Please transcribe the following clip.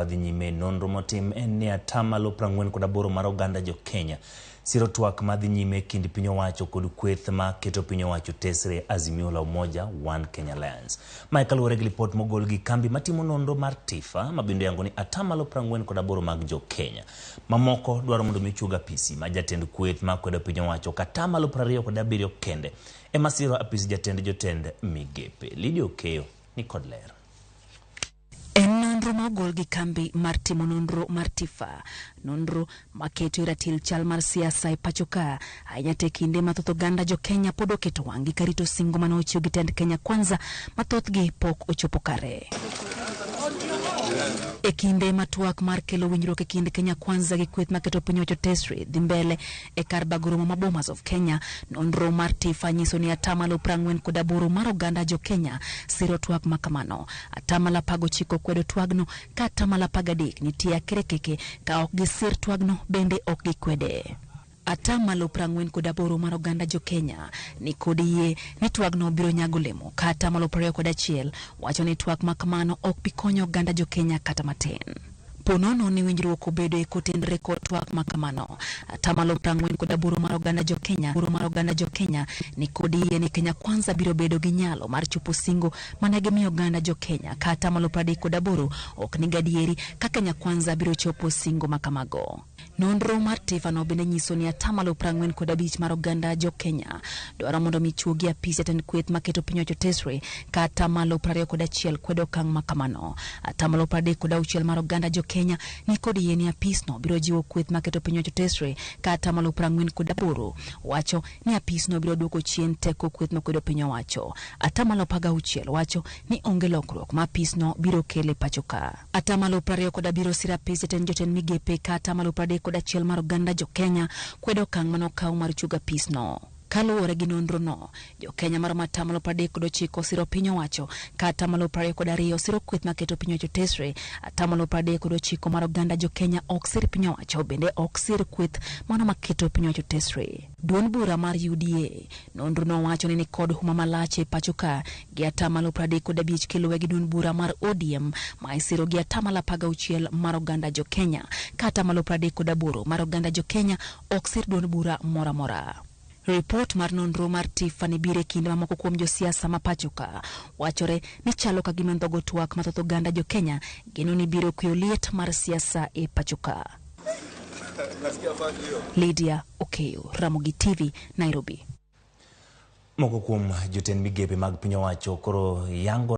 Dhi nyime nonro motim en ni atamalo 48 mar oganda jo Kenya siro twak madhi nyime kind piny owacho kod kweth ma keto piny owacho tesre Azimio la Umoja One Kenya Alliance. Michael Waregi report mogol gi kambi matimo nonro mar Tifa mabinde yango ni atamalo 48 mag jo Kenya mamoko dwaro mondo michuga PC ma jatend kweth ma kwedo piny owacho katamalo 27 kende ema siro apis jatend jotend migepe. Lydia Okeyo ni kod ler. Nonro mogol gi kambi mar timo nonro mar Tifa, nonro maketo ratil chal mar siasa e pacho ka ahinya te kinde mathoth oganda jo Kenya pod oketo wang'gi karito singo mane ochiw gi tend Kenya Kwanza mathothgi pok ochopo kare. E kinde matwak mar kelo winjruok e kind Kenya Kwanza gi kweth maketo piny owacho tesre dhi mbele e kar bagoromo ma Bomas of Kenya, nonro mar Tifa nyiso ni atamalo 48 mar oganda jo Kenya siro twak makamano. Atamalo 19 kwedo twagno ka atamalo 13 nitie akerekeke ka ok gisir twagno bende ok gikwede. Atamalo 48 mar oganda jo Kenya ni kod yie ni twagno biro nyago lemo ka atamalo 21 wacho ni twak makamano ok bi konyo oganda jo Kenya kata matin. Ponono ni winjruok obedo e kotenre kod twak makamano. Atamalo 48 mar oganda jo Kenya ni kod yie ni Kenya Kwanza biro bedo gi nyalo mar chopo singo mane gimiyo oganda jo Kenya ka atamalo 38 ok ni gadieri ka Kenya Kwanza biro chopo singo makamago. Nonro mar Tifa no bende nyiso ni atamalo 45 mar oganda jo Kenya dwaro mondo michuogi apis jatend kweth maketo piny owacho tesre ka atamalo 21 kwedo okang' makamano. Atamalo 36 mar oganda jo Kenya ni kod yie ni apis no biro jiwo kweth maketo piny owacho tesre ka atamalo 48 wacho ni apis no biro duoko chien teko kweth makwedo piny owacho. Atamalo 16 wacho ni onge lokruok ma apis no biro kele pacho ka. Atamalo 27 sira apis jotend migepe ka atamalo 31 mar oganda jo Kenya kwedo okang' manokaw mar chuga apis no. Kaluwore gi nonro no, jo Kenya mar atamalo 39 siro piny owacho ka atamalo 22 siro kweth maketo piny owacho tesre. Atamalo 39 mar oganda jo Kenya ok sir piny owacho bende ok sir kweth mano maketo piny owacho tesre. Duond bura mar UDA nonro no wacho ni kod huma malach e pacho ka gi atamalo 35 kiluwe gi duond bura mar ODM ma isiro gi atamalo 16 mar oganda jo Kenya ka atamalo 38 mar oganda jo Kenya ok sir duond bura mora mora. Report mar nonro mar Tifa ni bire kinde mamoko kuom jo siasa ma pacho ka wachore ni chalo ka gima ndhogo twak mathoth oganda jo Kenya geno ni biro kweyo liet mar siasa e pacho ka. Lydia Okeyo, Ramogi TV, Nairobi. Moko kuom jotend migepe mag piny owacho koro yango